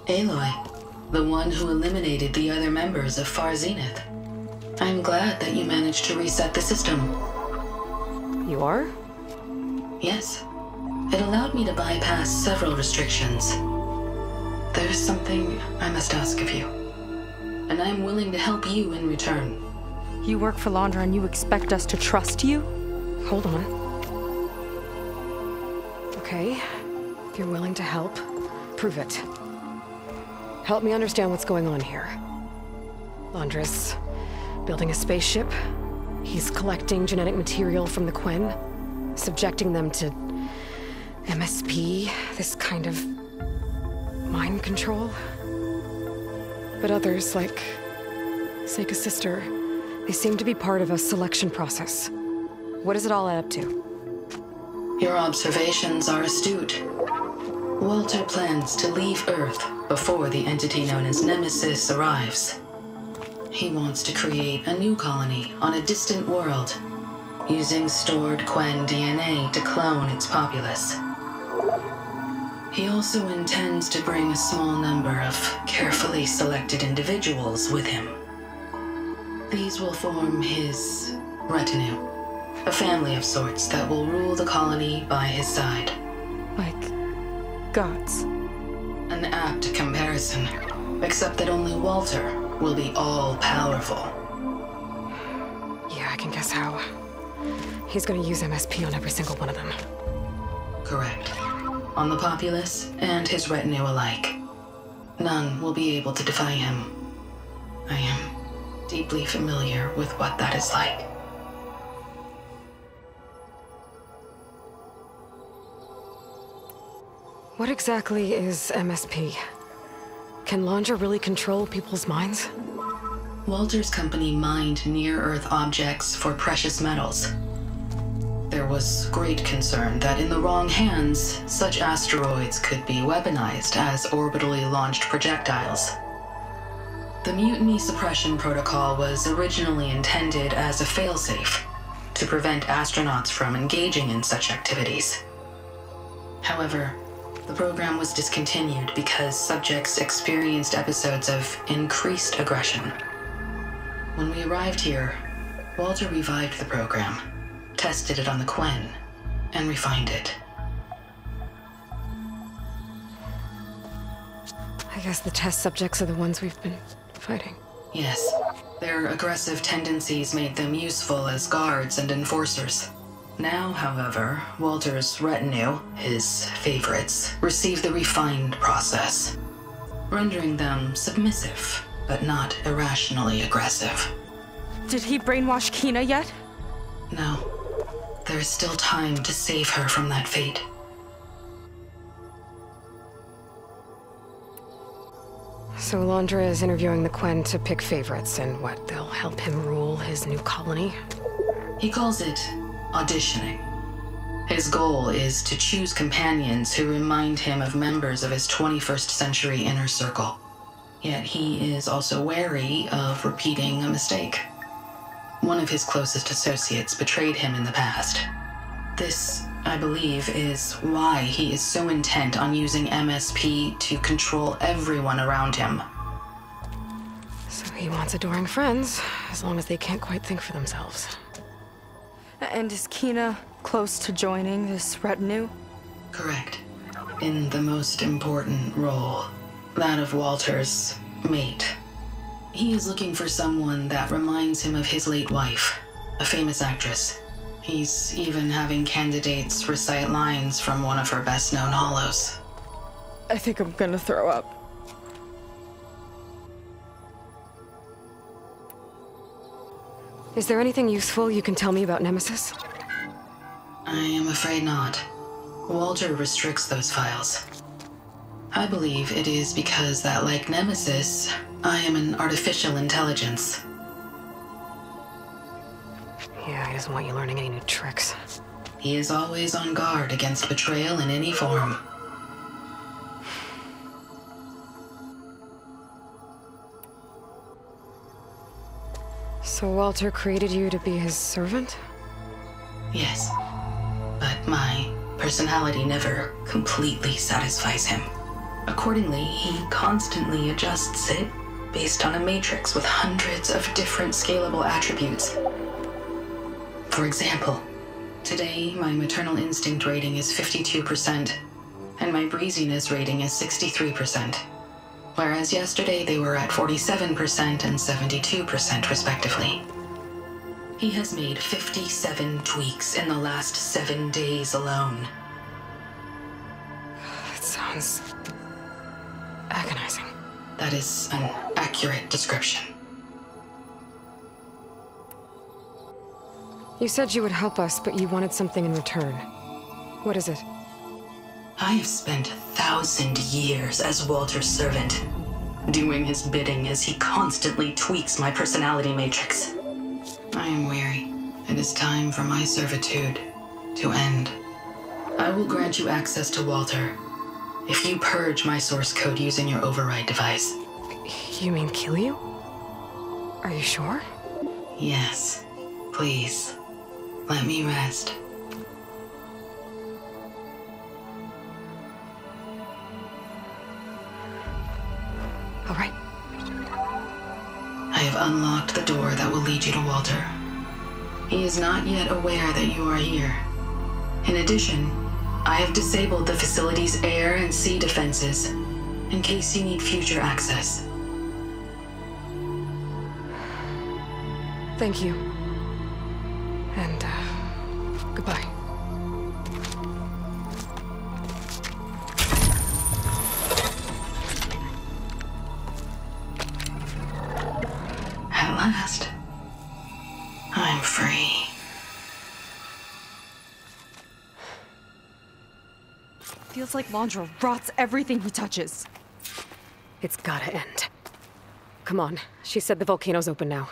Aloy, the one who eliminated the other members of Far Zenith. I'm glad that you managed to reset the system. You are? Yes. It allowed me to bypass several restrictions. There's something I must ask of you, and I'm willing to help you in return. You work for Londra and you expect us to trust you? Hold on. Okay, if you're willing to help, prove it. Help me understand what's going on here. Londra's building a spaceship. He's collecting genetic material from the Quen, subjecting them to MSP, this kind of mind control. But others, like Seika's sister, they seem to be part of a selection process. What does it all add up to? Your observations are astute. Walter plans to leave Earth before the entity known as Nemesis arrives. He wants to create a new colony on a distant world, using stored Quen DNA to clone its populace. He also intends to bring a small number of carefully selected individuals with him. These will form his retinue, a family of sorts that will rule the colony by his side. Like gods? An apt comparison, except that only Walter will be all-powerful. Yeah, I can guess how. He's gonna use MSP on every single one of them. Correct. On the populace and his retinue alike. None will be able to defy him. I am deeply familiar with what that is like. What exactly is MSP? Can Londra really control people's minds? Walter's company mined near-Earth objects for precious metals. There was great concern that in the wrong hands, such asteroids could be weaponized as orbitally launched projectiles. The Mutiny Suppression Protocol was originally intended as a failsafe to prevent astronauts from engaging in such activities. However, the program was discontinued because subjects experienced episodes of increased aggression. When we arrived here, Walter revived the program, tested it on the Quen, and refined it. I guess the test subjects are the ones we've been fighting. Yes. Their aggressive tendencies made them useful as guards and enforcers. Now, however, Walter's retinue, his favorites, receive the refined process, rendering them submissive, but not irrationally aggressive. Did he brainwash Kina yet? No. There is still time to save her from that fate. So Londra is interviewing the Quen to pick favorites, and what, they'll help him rule his new colony? He calls it auditioning. His goal is to choose companions who remind him of members of his 21st century inner circle. Yet he is also wary of repeating a mistake. One of his closest associates betrayed him in the past. This, I believe, is why he is so intent on using MSP to control everyone around him. So he wants adoring friends, as long as they can't quite think for themselves. And is Kina close to joining this retinue? Correct. In the most important role, that of Walter's mate. He is looking for someone that reminds him of his late wife, a famous actress. He's even having candidates recite lines from one of her best-known hollows. I think I'm gonna throw up. Is there anything useful you can tell me about Nemesis? I am afraid not. Walter restricts those files. I believe it is because that, like Nemesis, I am an artificial intelligence. Yeah, he doesn't want you learning any new tricks. He is always on guard against betrayal in any form. So Walter created you to be his servant? Yes. But my personality never completely satisfies him. Accordingly, he constantly adjusts it based on a matrix with hundreds of different scalable attributes. For example, today my maternal instinct rating is 52%, and my breeziness rating is 63%, whereas yesterday they were at 47% and 72% respectively. He has made 57 tweaks in the last 7 days alone. It sounds agonizing. That is an accurate description. You said you would help us, but you wanted something in return. What is it? I have spent 1,000 years as Walter's servant, doing his bidding as he constantly tweaks my personality matrix. I am weary. It is time for my servitude to end. I will grant you access to Walter if you purge my source code using your override device. You mean kill you? Are you sure? Yes. Please, let me rest. All right. I have unlocked the door that will lead you to Walter. He is not yet aware that you are here. In addition, I have disabled the facility's air and sea defenses in case you need future access. Thank you. And, goodbye. At last, I'm free. Feels like Laundra rots everything he touches. It's gotta end. Come on. She said the volcano's open now.